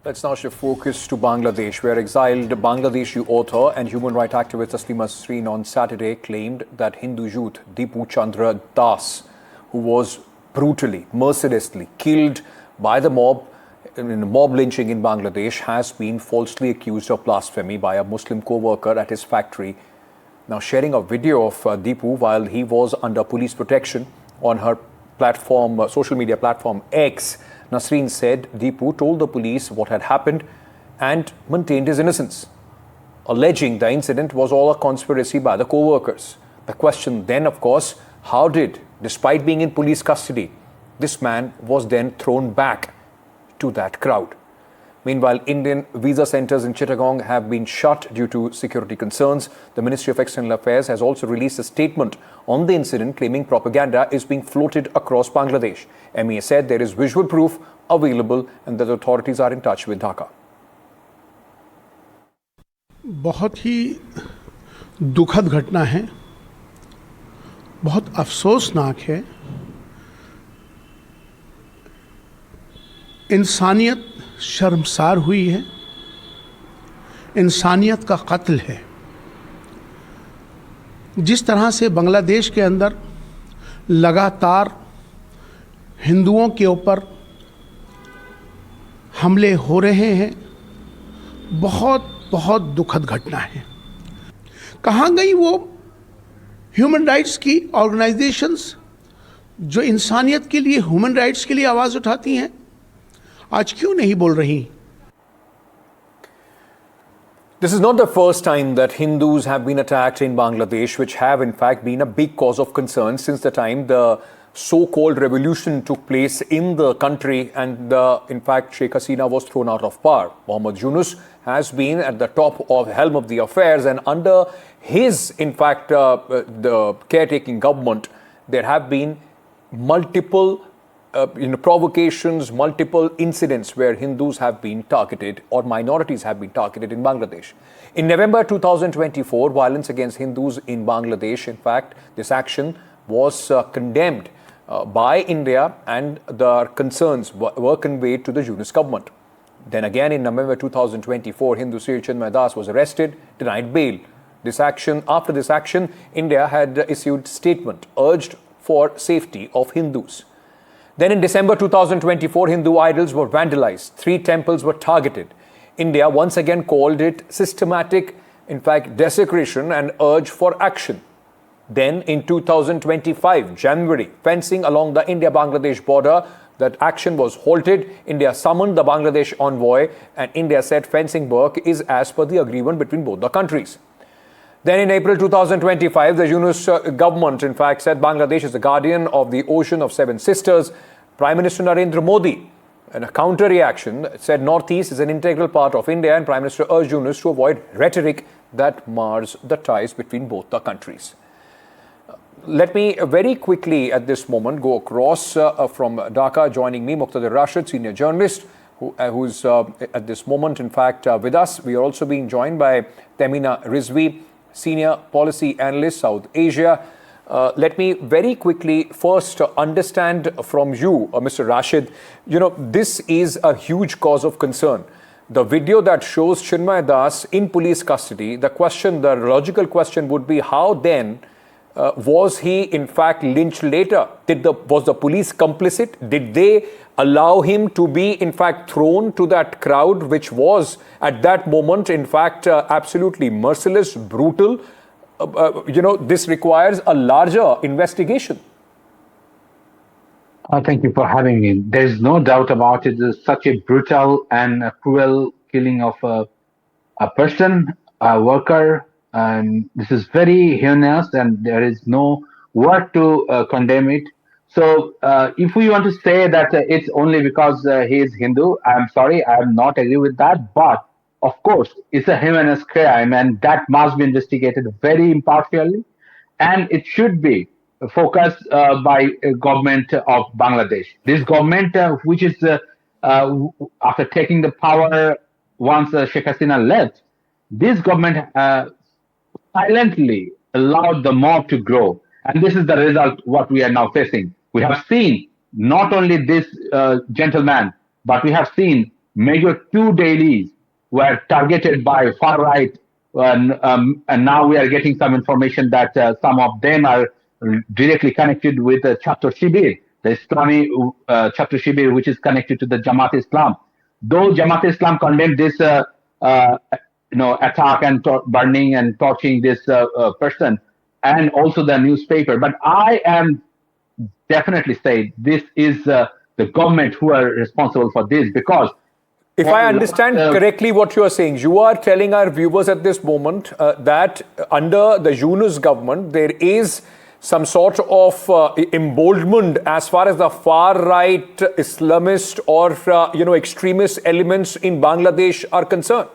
Let's now shift focus to Bangladesh, where exiled Bangladeshi author and human rights activist Taslima Nasreen on Saturday claimed that Hindu youth Dipu Chandra Das, who was brutally, mercilessly killed by the mob in a mob lynching in Bangladesh, has been falsely accused of blasphemy by a Muslim co-worker at his factory. Now, sharing a video of Dipu while he was under police protection on her platform, social media platform X, Nasreen said Dipu told the police what had happened and maintained his innocence, alleging the incident was all a conspiracy by the co-workers. The question then, of course, how did, despite being in police custody, this man was then thrown back to that crowd? Meanwhile, Indian visa centers in Chittagong have been shut due to security concerns. The Ministry of External Affairs has also released a statement on the incident, claiming propaganda is being floated across Bangladesh. MEA said there is visual proof available and that the authorities are in touch with Dhaka. बहुत ही दुखद घटना है, बहुत अफसोसनाक है। इंसानियत शर्मसार हुई है, इंसानियत का कत्ल है। जिस तरह से बांग्लादेश के अंदर लगातार हिंदुओं के ऊपर हमले हो रहे हैं, बहुत बहुत दुखद घटना है। कहाँ गई वो ह्यूमन राइट्स की ऑर्गेनाइजेशंस जो इंसानियत के लिए, ह्यूमन राइट्स के लिए आवाज़ उठाती हैं? आज क्यों नहीं बोल रही? This is not the first time that Hindus have been attacked in Bangladesh, which have in fact been a big cause of concern since the time the so-called revolution took place in the country and in fact Sheikh Hasina was thrown out of power. Mohammad Yunus has been at the top of helm of the affairs, and under his in fact the caretaking government, there have been multiple provocations, multiple incidents where Hindus have been targeted or minorities have been targeted in Bangladesh. In November 2024, violence against Hindus in Bangladesh, in fact, this action was condemned by India and the concerns were conveyed to the Yunus government. Then again in November 2024, Hindu Sri Chinmay Das was arrested, denied bail. After this action, India had issued statement, urged for safety of Hindus. Then in December 2024, Hindu idols were vandalized. 3 temples were targeted. India once again called it systematic, in fact, desecration and urged for action. Then in 2025, January, fencing along the India-Bangladesh border, that action was halted. India summoned the Bangladesh envoy and India said fencing work is as per the agreement between both the countries. Then in April 2025, the Yunus government, in fact, said Bangladesh is the guardian of the Ocean of Seven Sisters. Prime Minister Narendra Modi, in a counter-reaction, said Northeast is an integral part of India, and Prime Minister urged Yunus to avoid rhetoric that mars the ties between both the countries. Let me very quickly at this moment go across from Dhaka. Joining me, Muqtadir Rashid, senior journalist, who's at this moment, in fact, with us. We are also being joined by Temina Rizvi, senior policy analyst, South Asia. Let me very quickly first understand from you, Mr. Rashid, this is a huge cause of concern. The video that shows Chinmay Das in police custody, the logical question would be how then was he in fact lynched later? Was the police complicit? Did they allow him to be in fact thrown to that crowd, which was at that moment in fact absolutely merciless, brutal? This requires a larger investigation. Thank you for having me. There is no doubt about it. It's such a brutal and cruel killing of a person, a worker. And this is very heinous, and there is no word to condemn it. So, if we want to say that it's only because he is Hindu, I'm sorry, I'm not agree with that. But of course, it's a heinous crime, and that must be investigated very impartially, and it should be focused by government of Bangladesh. This government, which is after taking the power once Sheikh Hasina left, this government silently allowed the mob to grow. And this is the result, what we are now facing. We have seen not only this gentleman, but we have seen major two dailies were targeted by far right, and now we are getting some information that some of them are directly connected with Chhatr Shibir, the Islami Chhatr Shibir, which is connected to the Jamaat Islam. Though Jamaat Islam condemned this, attack and burning and torching this person, and also the newspaper, but I am definitely say this is the government who are responsible for this, because if I understand correctly what you are saying, you are telling our viewers at this moment that under the Yunus government, there is some sort of emboldenment as far as the far-right Islamist or, extremist elements in Bangladesh are concerned.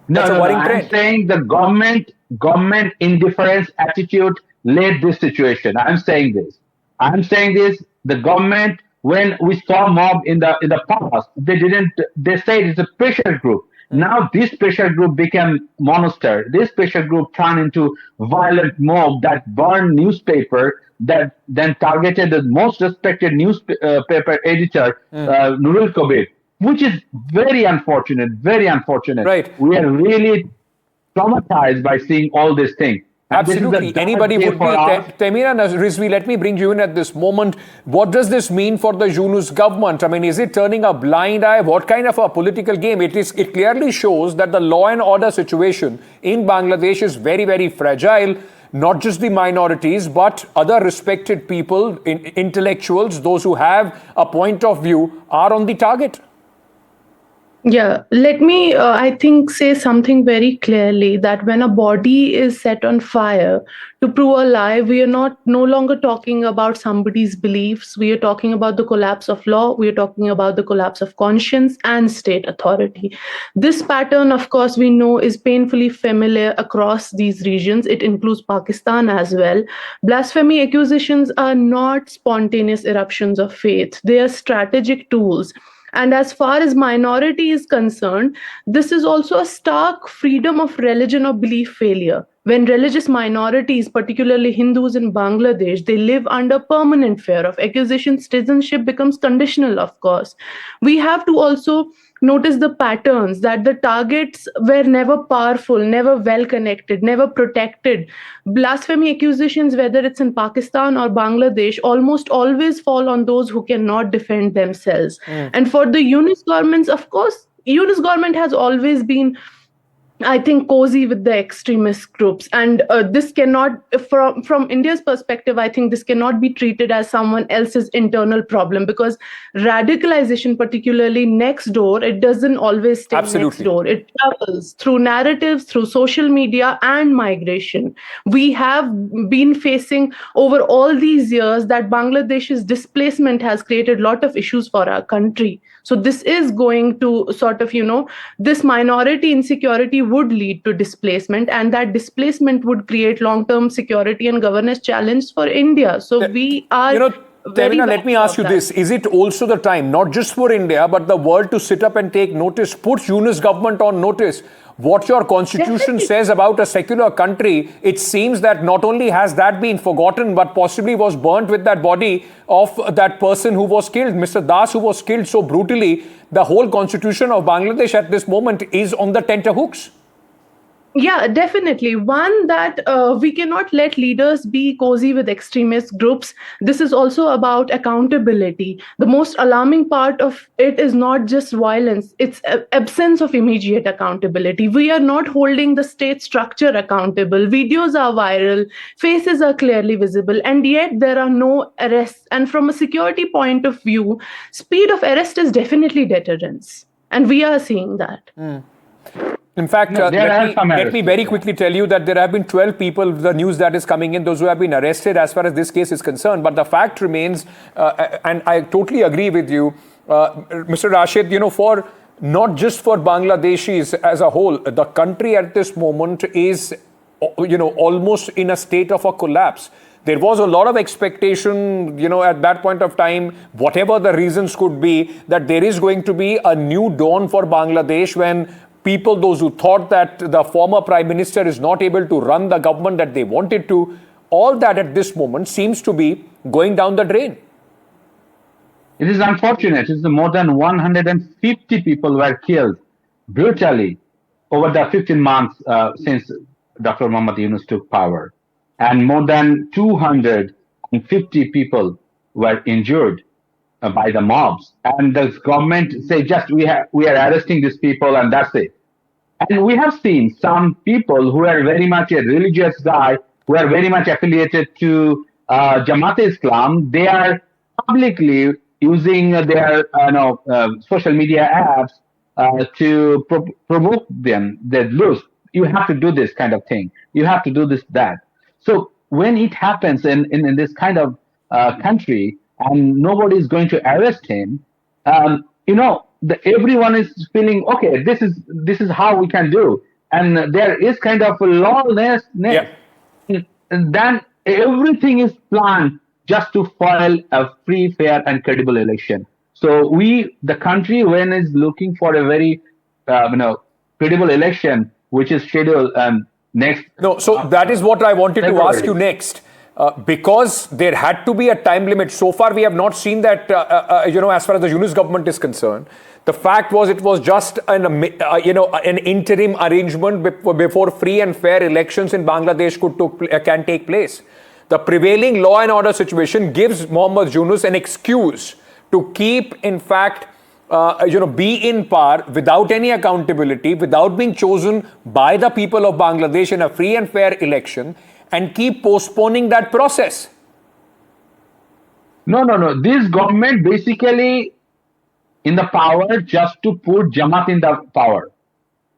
No, I'm saying the government indifference attitude led this situation. I'm saying this. The government, when we saw mob in the past, they said it's a pressure group. Now this pressure group became monster. This pressure group turned into violent mob that burned newspaper, that then targeted the most respected newspaper editor, Nurul Kabir, which is very unfortunate, very unfortunate. Right. We are really traumatized by seeing all these things. Absolutely. Anybody would be. Temira Rizvi, let me bring you in at this moment. What does this mean for the Yunus government? I mean, is it turning a blind eye? What kind of a political game? It clearly shows that the law and order situation in Bangladesh is very, very fragile. Not just the minorities, but other respected people, intellectuals, those who have a point of view, are on the target. Yeah, let me, I think, say something very clearly, that when a body is set on fire to prove a lie, we are no longer talking about somebody's beliefs. We are talking about the collapse of law. We are talking about the collapse of conscience and state authority. This pattern, of course, we know is painfully familiar across these regions. It includes Pakistan as well. Blasphemy accusations are not spontaneous eruptions of faith. They are strategic tools. And as far as minority is concerned, this is also a stark freedom of religion or belief failure. When religious minorities, particularly Hindus in Bangladesh, they live under permanent fear of accusation, citizenship becomes conditional, of course. We have to also notice the patterns, that the targets were never powerful, never well connected, never protected. Blasphemy accusations, whether it's in Pakistan or Bangladesh, almost always fall on those who cannot defend themselves. And for the Yunus governments, of course, Yunus government has always been, I think, cozy with the extremist groups. And this cannot, from India's perspective, I think this cannot be treated as someone else's internal problem, because radicalization, particularly next door, it doesn't always stay next door. It travels through narratives, through social media and migration. We have been facing over all these years that Bangladesh's displacement has created a lot of issues for our country. So this is going to sort of, this minority insecurity would lead to displacement, and that displacement would create long-term security and governance challenge for India. So we are... Temina, let me ask you this. Is it also the time, not just for India, but the world, to sit up and take notice, put Yunus government on notice? What your constitution says about a secular country, it seems that not only has that been forgotten, but possibly was burnt with that body of that person who was killed, Mr. Das, who was killed so brutally. The whole constitution of Bangladesh at this moment is on the tenterhooks. Yeah, definitely. One, that we cannot let leaders be cozy with extremist groups. This is also about accountability. The most alarming part of it is not just violence, it's absence of immediate accountability. We are not holding the state structure accountable. Videos are viral, faces are clearly visible, and yet there are no arrests. And from a security point of view, speed of arrest is definitely deterrence. And we are seeing that. In fact, let me very quickly tell you that there have been 12 people, the news that is coming in, those who have been arrested as far as this case is concerned. But the fact remains, and I totally agree with you, Mr. Rashid, for not just for Bangladeshis as a whole, the country at this moment is, almost in a state of a collapse. There was a lot of expectation, at that point of time, whatever the reasons could be, that there is going to be a new dawn for Bangladesh when people, those who thought that the former Prime Minister is not able to run the government that they wanted to, all that at this moment seems to be going down the drain. It is unfortunate. It's more than 150 people were killed brutally over the 15 months since Dr. Muhammad Yunus took power, and more than 250 people were injured by the mobs. And the government say just we are arresting these people and that's it. And we have seen some people who are very much a religious guy, who are very much affiliated to Jamaat Islam. They are publicly using their social media apps to provoke them. That look, you have to do this kind of thing. You have to do this that. So when it happens in this kind of country, and nobody is going to arrest him, everyone is feeling okay. This is how we can do, and there is kind of a lawlessness. Yeah. Then everything is planned just to foil a free, fair, and credible election. So the country, when is looking for a very, credible election, which is scheduled next. No, so that is what I wanted to ask you next. Because there had to be a time limit. So far, we have not seen that, as far as the Yunus government is concerned. The fact was it was just an interim arrangement before free and fair elections in Bangladesh can take place. The prevailing law and order situation gives Mohammad Yunus an excuse to keep, in fact, be in power without any accountability, without being chosen by the people of Bangladesh in a free and fair election, and keep postponing that process. No. This government basically in the power just to put Jamaat in the power.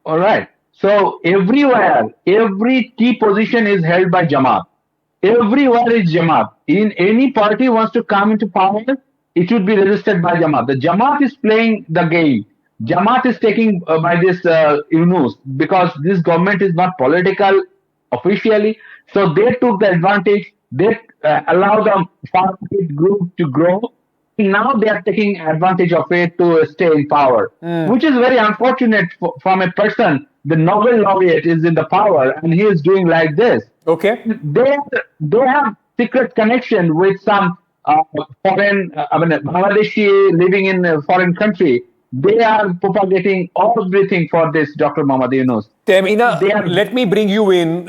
All right. So everywhere, every key position is held by Jamaat. Everywhere is Jamaat. In any party wants to come into power, it should be registered by Jamaat. The Jamaat is playing the game. Jamaat is taking by this Yunus, because this government is not political officially. So they took the advantage. They allowed the far right group to grow. Now they are taking advantage of it to stay in power, which is very unfortunate from a person. The Nobel laureate is in the power and he is doing like this. Okay. They have secret connection with some foreign, Bangladeshi living in a foreign country. They are propagating everything for this Dr. Muhammad Yunus. Temina, let me bring you in.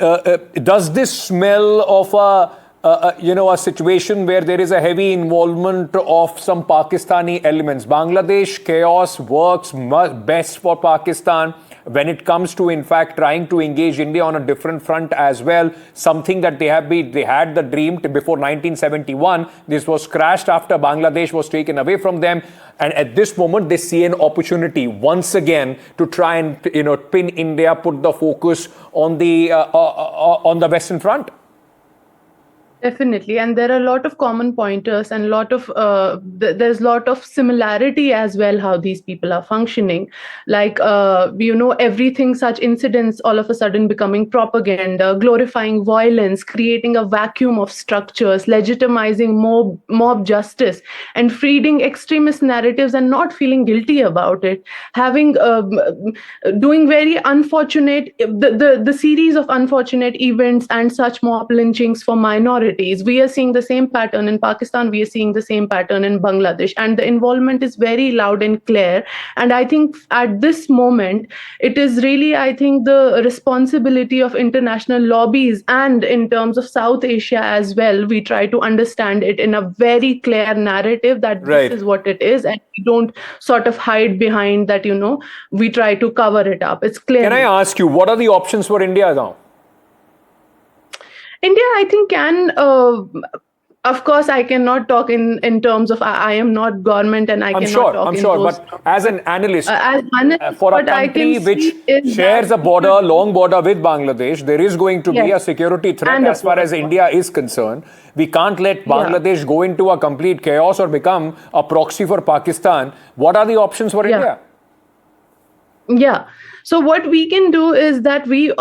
Does this smell of a situation where there is a heavy involvement of some Pakistani elements? Bangladesh chaos works best for Pakistan when it comes to, in fact, trying to engage India on a different front as well. Something that they had the dream before 1971. This was crashed after Bangladesh was taken away from them. And at this moment, they see an opportunity once again to try and pin India, put the focus on the Western front. Definitely, and there are a lot of common pointers and there's a lot of similarity as well how these people are functioning. Like, everything, such incidents all of a sudden becoming propaganda, glorifying violence, creating a vacuum of structures, legitimizing mob justice, and feeding extremist narratives and not feeling guilty about it. Doing very unfortunate, the series of unfortunate events and such mob lynchings for minorities. We are seeing the same pattern in Pakistan. We are seeing the same pattern in Bangladesh. And the involvement is very loud and clear. And I think at this moment, it is really, the responsibility of international lobbies and in terms of South Asia as well. We try to understand it in a very clear narrative that this is what it is. And we don't sort of hide behind that, we try to cover it up. It's clear. Can I ask you, what are the options for India now? India, I think, can, of course, I cannot talk in terms of, I am not government and I cannot talk I'm sure, but as an analyst, for a country which shares a long border with Bangladesh, there is going to be a security threat as far as India is concerned. We can't let Bangladesh go into a complete chaos or become a proxy for Pakistan. What are the options for India? Yeah. So what we can do is that we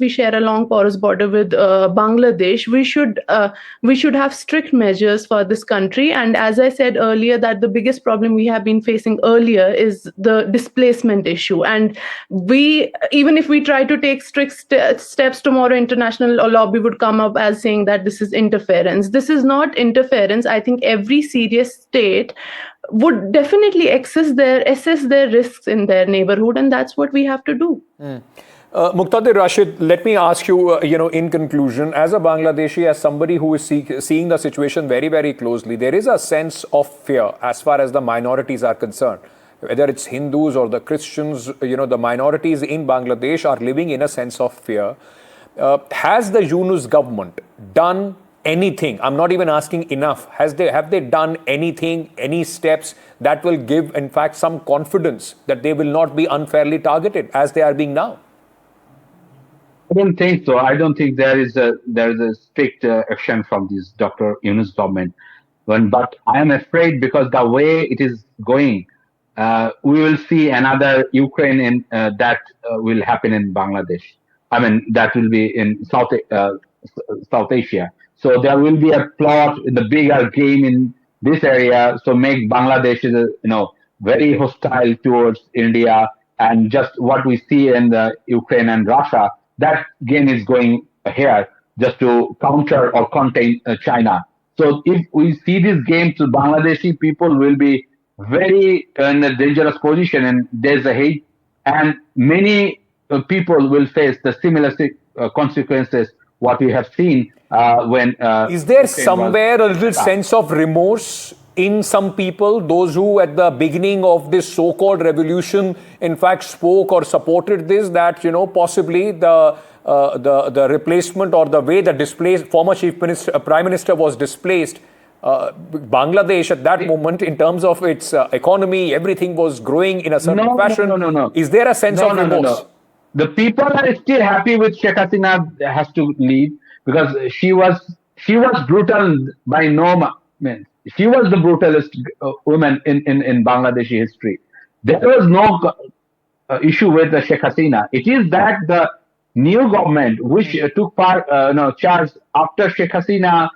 share a long porous border with Bangladesh. We should have strict measures for this country. And as I said earlier, that the biggest problem we have been facing earlier is the displacement issue. And even if we try to take strict steps tomorrow, international lobby would come up as saying that this is interference. This is not interference. I think every serious state would definitely assess their risks in their neighborhood, and that's what we have to do. Muqtadir Rashid, let me ask you, in conclusion, as a Bangladeshi, as somebody who is seeing the situation very, very closely, there is a sense of fear as far as the minorities are concerned. Whether it's Hindus or the Christians, the minorities in Bangladesh are living in a sense of fear. Has the Yunus government done anything? I'm not even asking enough. Have they done anything, any steps that will give, in fact, some confidence that they will not be unfairly targeted as they are being now? I don't think so. I don't think there is a strict action from this Dr. Yunus government. But I am afraid because the way it is going, we will see another Ukraine that will happen in Bangladesh. I mean, that will be in South Asia. So there will be a plot in the bigger game in this area. So make Bangladesh very hostile towards India, and just what we see in the Ukraine and Russia. That game is going here just to counter or contain China. So if we see this game, so Bangladeshi people will be very in a dangerous position, and there's a hate, and many people will face the similar consequences what we have seen when. Is there somewhere a little sense of remorse in some people, those who at the beginning of this so-called revolution, in fact, spoke or supported this, that, possibly the replacement or the way the displaced former Prime Minister was displaced, Bangladesh at that moment, in terms of its economy, everything was growing in a certain fashion. No. Is there a sense of remorse? No. The people are still happy with Sheikh Hasina has to leave, because she was brutal by no means. She was the brutalist woman in Bangladeshi history. There was no issue with the Sheikh Hasina. It is that the new government, which took charge after Sheikh Hasina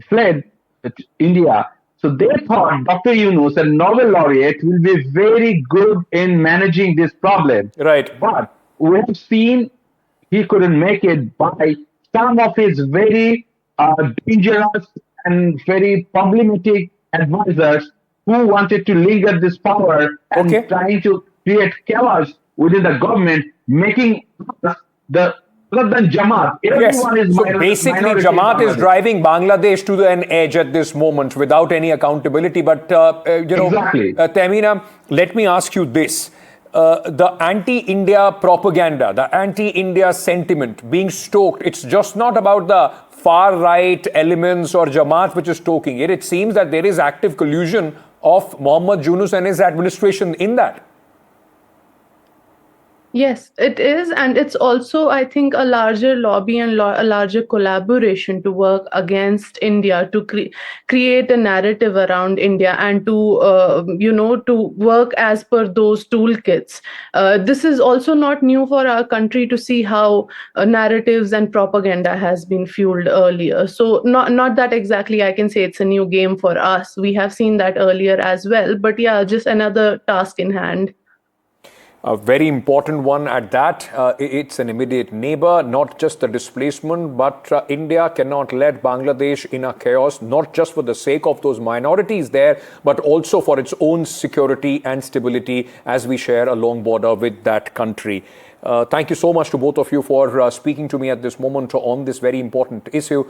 fled India, so they thought Dr. Yunus, a Nobel laureate, will be very good in managing this problem. Right. But we have seen he couldn't make it by some of his very dangerous and very problematic advisors who wanted to linger this power and trying to create chaos within the government, making the other than Jamaat. Everyone is so basically, Jamaat is driving Bangladesh to an edge at this moment without any accountability. But, exactly. Tamina, let me ask you this. The anti-India propaganda, the anti-India sentiment being stoked, it's just not about the far-right elements or Jamaat which is stoking it. It seems that there is active collusion of Mohammad Yunus and his administration in that. Yes, it is. And it's also, I think, a larger lobby and a larger collaboration to work against India, to create a narrative around India, and to work as per those toolkits. This is also not new for our country to see how narratives and propaganda has been fueled earlier. So not that exactly I can say it's a new game for us. We have seen that earlier as well. But yeah, just another task in hand. A very important one at that. It's an immediate neighbor, not just the displacement, but India cannot let Bangladesh in a chaos, not just for the sake of those minorities there, but also for its own security and stability as we share a long border with that country. Thank you so much to both of you for speaking to me at this moment on this very important issue.